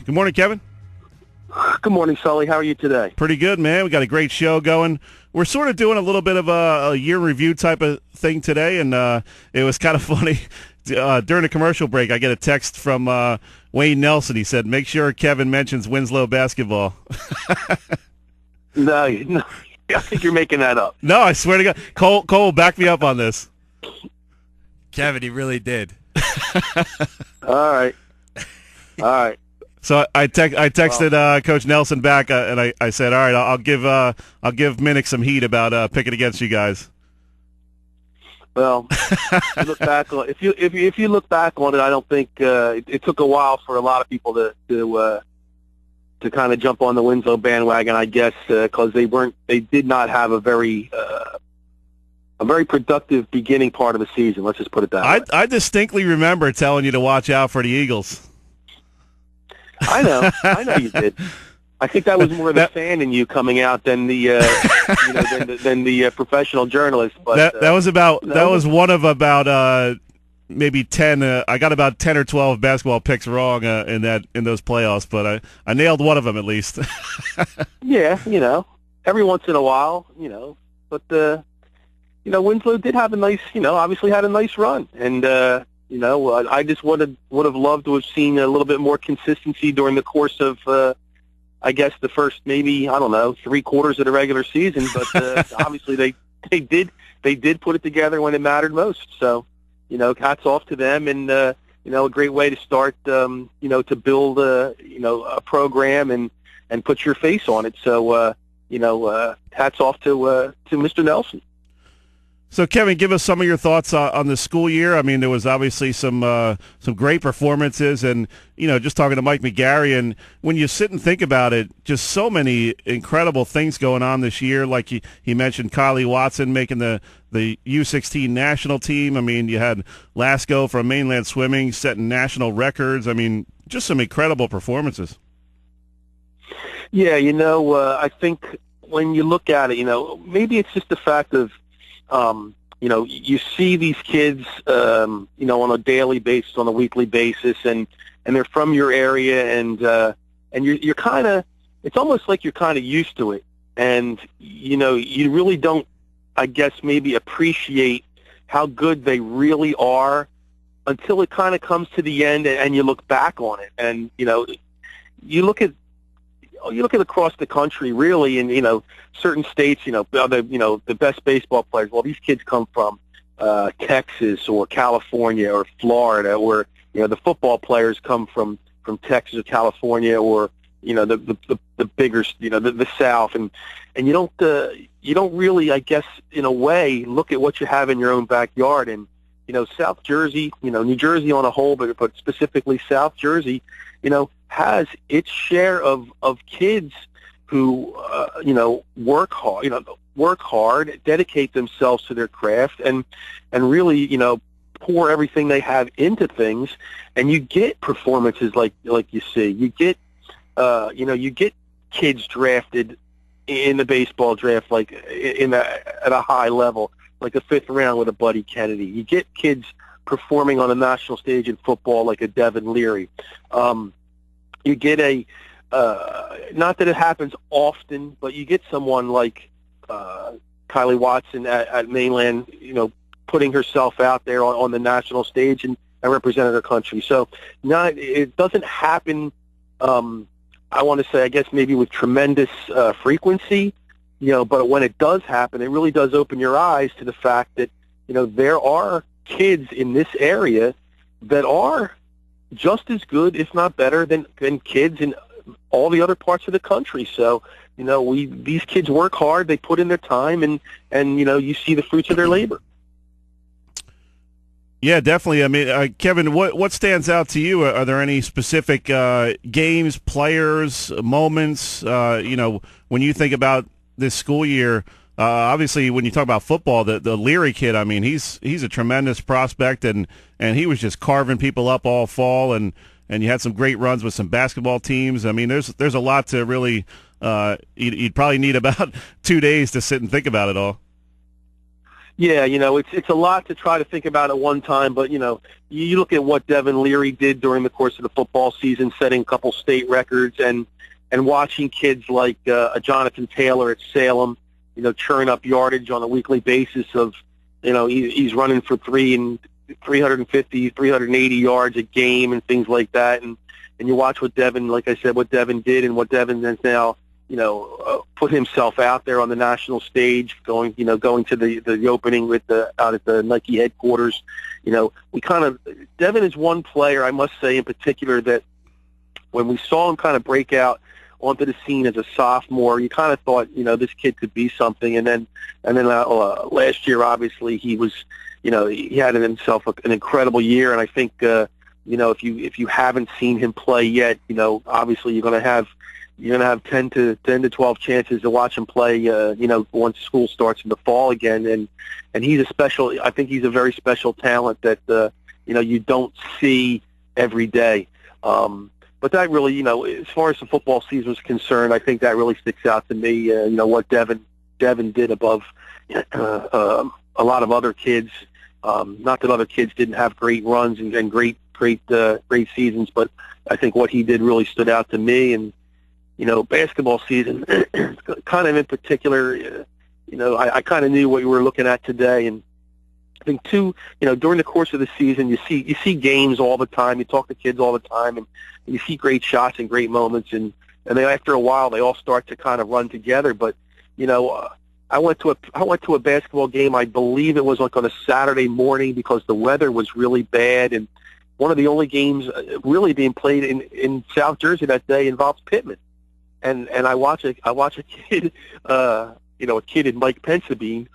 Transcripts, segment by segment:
Good morning, Kevin. Good morning, Sully. How are you today? Pretty good, man. We got a great show going. We're sort of doing a little bit of a year review type of thing today, and it was kind of funny. During the commercial break, I get a text from Wayne Nelson. He said, make sure Kevin mentions Winslow basketball. No, I think you're making that up. No, I swear to God. Cole will back me up on this. Kevin, he really did. All right. So I texted Coach Nelson back, and I said, all right, I'll give Minnick some heat about picking against you guys. Well, if you look back on it, I don't think it took a while for a lot of people to kind of jump on the Winslow bandwagon, I guess, because they did not have a very productive beginning part of the season. Let's just put it that way. I distinctly remember telling you to watch out for the Eagles. I know you did. I think that was more the fan in you coming out than the than the professional journalist. But that was one of about maybe 10. I got about 10 or 12 basketball picks wrong in those playoffs, but I nailed one of them at least. Yeah, every once in a while, but Winslow did have a nice, obviously had a nice run, and I just would have loved to have seen a little bit more consistency during the course of, I guess, the first maybe, I don't know, 3 quarters of the regular season. But obviously they did put it together when it mattered most. So, hats off to them, and a great way to start, to build a program and put your face on it. So, hats off to Mr. Nelson. So, Kevin, give us some of your thoughts on the school year. I mean, there was obviously some great performances, and just talking to Mike McGarry, and when you sit and think about it, just so many incredible things going on this year. Like he mentioned, Kylie Watson making the U16 national team. I mean, you had Lasco from Mainland Swimming setting national records. I mean, just some incredible performances. Yeah, I think when you look at it, maybe it's just the fact of you see these kids, on a daily basis, on a weekly basis, and they're from your area, and you're kind of, it's almost like you're kind of used to it, and you really don't, I guess, maybe appreciate how good they really are until it kind of comes to the end, and you look back on it, and you look at across the country, really, and certain states, the best baseball players. Well, these kids come from Texas or California or Florida, or the football players come from Texas or California, or the bigger, the South, and you don't really, I guess, in a way, look at what you have in your own backyard. And South Jersey, New Jersey on a whole, but specifically South Jersey, has its share of kids who work hard, dedicate themselves to their craft, and really pour everything they have into things, and you get performances like you see. You get you get kids drafted in the baseball draft at a high level, like a 5th round with a Buddy Kennedy. You get kids performing on a national stage in football like a Devon Leary. You get not that it happens often, but you get someone like Kylie Watson at Mainland, putting herself out there on the national stage and representing her country. So it doesn't happen, I want to say, I guess, maybe with tremendous frequency, but when it does happen, it really does open your eyes to the fact that, there are kids in this area that are just as good, if not better, than kids in all the other parts of the country. So, these kids work hard, they put in their time, and you see the fruits of their labor. Yeah, definitely. I mean, Kevin, what stands out to you? Are there any specific games, players, moments, when you think about this school year? Obviously, when you talk about football, the Leary kid, I mean, he's a tremendous prospect, and he was just carving people up all fall, and you had some great runs with some basketball teams. I mean, there's a lot to really you'd probably need about 2 days to sit and think about it all. Yeah, it's a lot to try to think about at one time, but, you look at what Devon Leary did during the course of the football season, setting a couple state records, and watching kids like Jonathan Taylor at Salem, churn up yardage on a weekly basis of, he's running for 350, 380 yards a game and things like that, and you watch what Devon, like I said, what Devon did and what Devon has now, put himself out there on the national stage, going to the opening out at the Nike headquarters. Devon is one player, I must say in particular, that when we saw him kind of break out onto the scene as a sophomore, you kind of thought, this kid could be something. And then last year, obviously, he was, he had in himself an incredible year. And I think, if you haven't seen him play yet, obviously you're going to have 10 to 12 chances to watch him play, once school starts in the fall again. And he's I think he's a very special talent that, you don't see every day. But that really, as far as the football season is concerned, I think that really sticks out to me, what Devon did above a lot of other kids. Not that other kids didn't have great runs and great seasons, but I think what he did really stood out to me. And, basketball season, kind of in particular, I kind of knew what you were looking at today. And I think, too, during the course of the season, you see games all the time. You talk to kids all the time, and you see great shots and great moments. And then after a while, they all start to kind of run together. But, I went to a basketball game. I believe it was like on a Saturday morning because the weather was really bad. And one of the only games really being played in South Jersey that day involves Pittman. And I watch a kid, a kid in Mike Pensabene,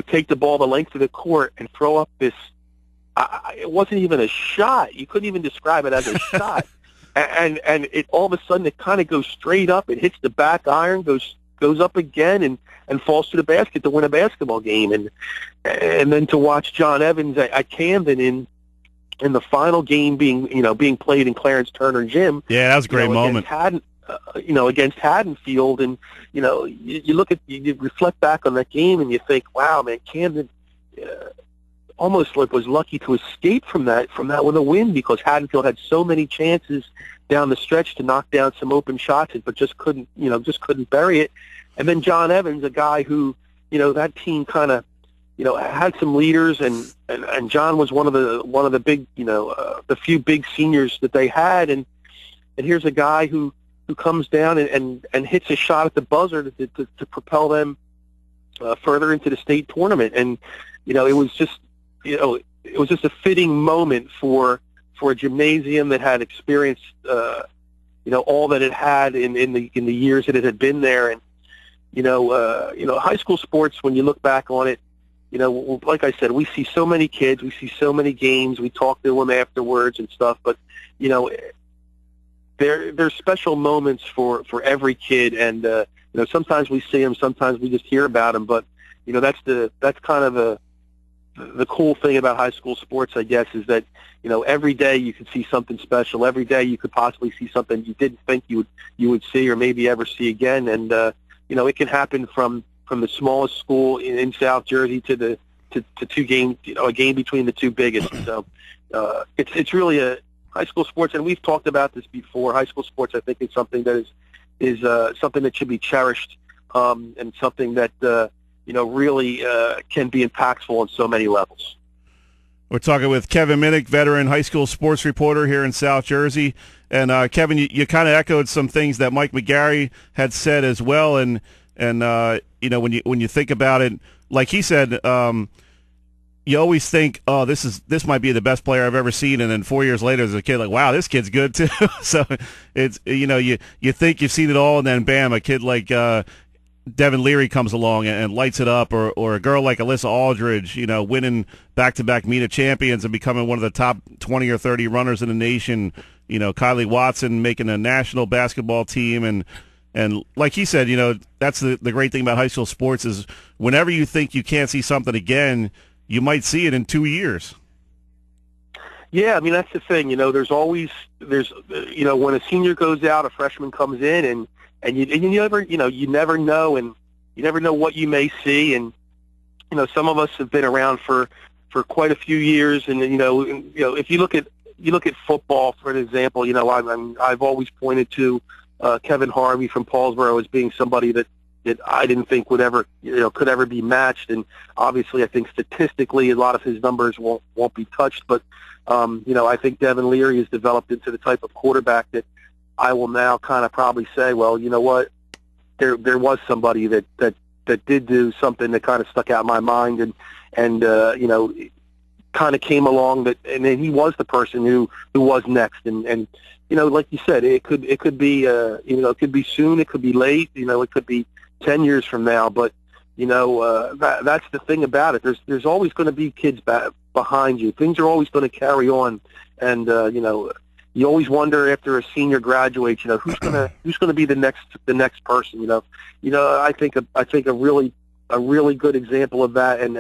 take the ball the length of the court and throw up this. It wasn't even a shot. You couldn't even describe it as a shot. And it all of a sudden it kind of goes straight up. It hits the back iron, goes up again, and falls to the basket to win a basketball game. And then to watch John Evans at Camden in the final game being played in Clarence Turner Gym. Yeah, that was a great moment. Against Haddonfield, and you reflect back on that game, and you think, wow, man, Camden almost was lucky to escape from that with a win, because Haddonfield had so many chances down the stretch to knock down some open shots, but just couldn't bury it. And then John Evans, a guy who, that team kind of, had some leaders, and John was one of the big, the few big seniors that they had, and here's a guy who comes down and hits a shot at the buzzer to propel them further into the state tournament. And it was just a fitting moment for a gymnasium that had experienced all that it had in the years that it had been there. And high school sports, when you look back on it, like I said, we see so many kids, we see so many games, we talk to them afterwards and stuff, but there's special moments for every kid, and sometimes we see them, sometimes we just hear about them. But that's kind of the cool thing about high school sports, I guess, is that every day you can see something special. Every day you could possibly see something you didn't think you would see or maybe ever see again. And it can happen from the smallest school in South Jersey to two games, a game between the two biggest. So it's really a high school sports, and we've talked about this before. High school sports, I think, is something that is something that should be cherished, and something that really can be impactful on so many levels. We're talking with Kevin Minnick, veteran high school sports reporter here in South Jersey. And Kevin, you kind of echoed some things that Mike McGarry had said as well. And when you think about it, like he said, you always think, oh, this might be the best player I've ever seen, and then 4 years later, as a kid, like, wow, this kid's good too. So it's you think you've seen it all, and then bam, a kid like Devon Leary comes along and lights it up, or a girl like Alyssa Aldridge, winning back-to-back MENA champions and becoming one of the top 20 or 30 runners in the nation. Kylie Watson making a national basketball team, and like he said, that's the great thing about high school sports is whenever you think you can't see something again, you might see it in 2 years. Yeah, I mean, that's the thing. There's when a senior goes out, a freshman comes in, and you never know, and you never know what you may see. And some of us have been around for quite a few years, and if you look at football, for an example, I've always pointed to Kevin Harvey from Paulsboro as being somebody that I didn't think would ever could ever be matched, and obviously I think statistically a lot of his numbers won't be touched, but I think Devon Leary has developed into the type of quarterback that I will now kind of probably say, well, you know what, there was somebody that did do something that kind of stuck out in my mind, and kind of came along and then he was the person who was next, and like you said, it could be it could be soon, it could be late, it could be 10 years from now, but that's the thing about it. There's always going to be kids behind you. Things are always going to carry on, and you always wonder after a senior graduates, who's going to be the next person. I think a really good example of that, and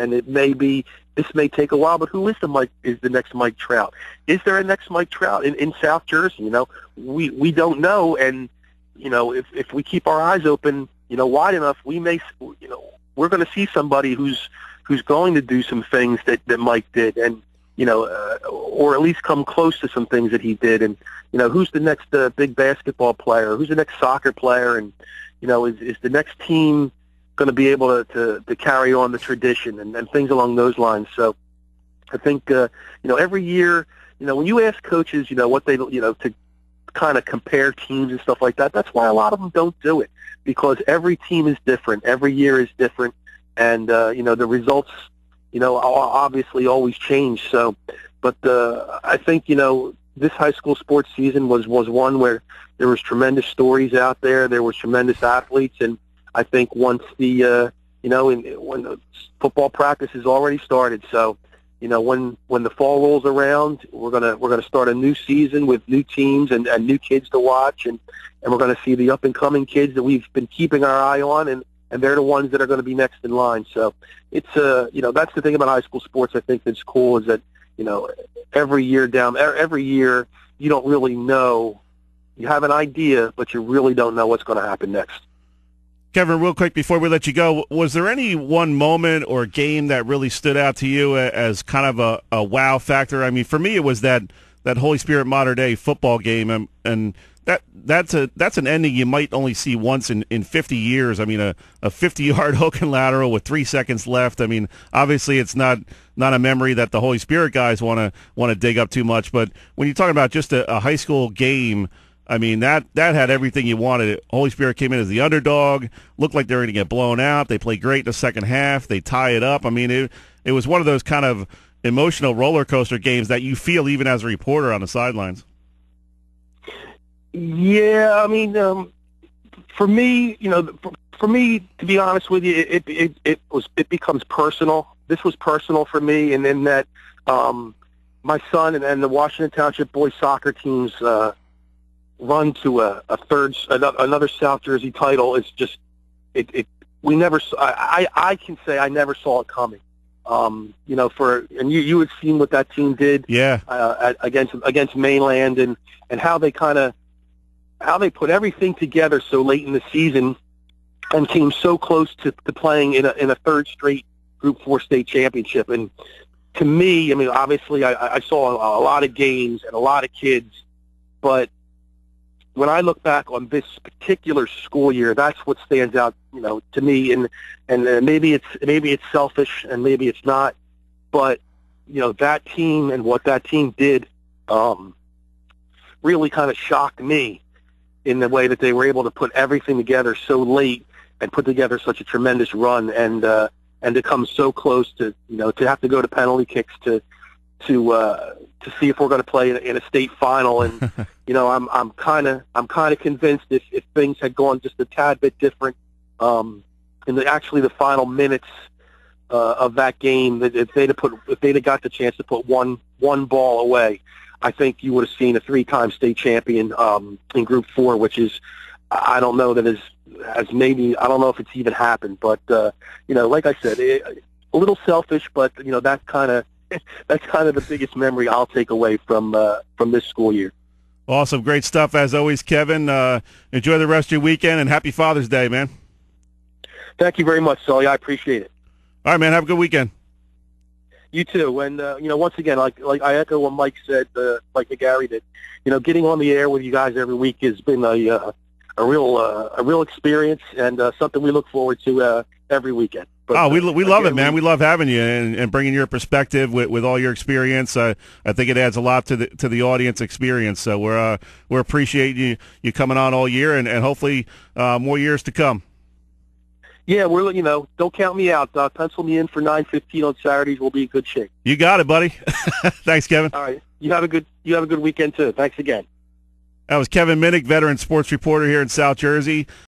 this may take a while, but who is the next Mike Trout? Is there a next Mike Trout in South Jersey? We don't know, and if we keep our eyes open, wide enough, we may, we're going to see somebody who's going to do some things that Mike did, and or at least come close to some things that he did, and who's the next big basketball player? Who's the next soccer player? And is the next team going to be able to carry on the tradition and things along those lines? So I think every year, when you ask coaches, what they to kind of compare teams and stuff like that, that's why a lot of them don't do it, because every team is different, every year is different, and the results obviously always change. So, but I think this high school sports season was one where there was tremendous stories out there, there was tremendous athletes, and I think once the when the football practice has already started, so when the fall rolls around, we're gonna start a new season with new teams and new kids to watch, and we're gonna see the up and coming kids that we've been keeping our eye on, and they're the ones that are going to be next in line. So it's that's the thing about high school sports I think that's cool, is that every year you don't really know. You have an idea, but you really don't know what's going to happen next. Kevin, real quick before we let you go, was there any one moment or game that really stood out to you as kind of a wow factor? I mean, for me, it was that Holy Spirit Mater Dei football game, and that's an ending you might only see once in 50 years. I mean, a 50-yard hook and lateral with 3 seconds left. I mean, obviously it's not a memory that the Holy Spirit guys want to dig up too much. But when you're talking about just a high school game, I mean, that had everything you wanted. Holy Spirit came in as the underdog, looked like they were going to get blown out. They played great in the second half. They tie it up. I mean, it was one of those kind of emotional roller coaster games that you feel even as a reporter on the sidelines. Yeah, I mean, for me, to be honest with you, it becomes personal. This was personal for me, and in that my son and the Washington Township boys soccer teams run to another South Jersey title. It's just we never. I can say I never saw it coming. And you had seen what that team did, against Mainland, and how they put everything together so late in the season and came so close to playing in a third straight Group 4 state championship. And to me, I mean, obviously I saw a lot of games and a lot of kids, but when I look back on this particular school year, that's what stands out, to me. And maybe it's selfish and maybe it's not, but that team and what that team did really kind of shocked me in the way that they were able to put everything together so late and put together such a tremendous run, and to come so close to to have to go to penalty kicks to see if we're going to play in a state final. And I'm kind of convinced if things had gone just a tad bit different in the final minutes of that game, that if they'd have got the chance to put one ball away, I think you would have seen a 3-time state champion in Group 4, which is, I don't know that has maybe, I don't know if it's even happened, but like I said, a little selfish, but that's kind of the biggest memory I'll take away from this school year. Awesome, great stuff as always, Kevin. Enjoy the rest of your weekend, and happy Father's Day, man. Thank you very much, Sully. I appreciate it. All right, man. Have a good weekend. You too. And, once again, like I echo what Mike said, Mike McGarry, that, getting on the air with you guys every week has been a real experience and something we look forward to every weekend. But, we love it, man. We love having you and bringing your perspective with all your experience. I think it adds a lot to the audience experience. So we're appreciating you coming on all year and hopefully more years to come. Yeah, don't count me out. Pencil me in for 9:15 on Saturdays. We'll be in good shape. You got it, buddy. Thanks, Kevin. All right. You have a good weekend too. Thanks again. That was Kevin Minnick, veteran sports reporter here in South Jersey.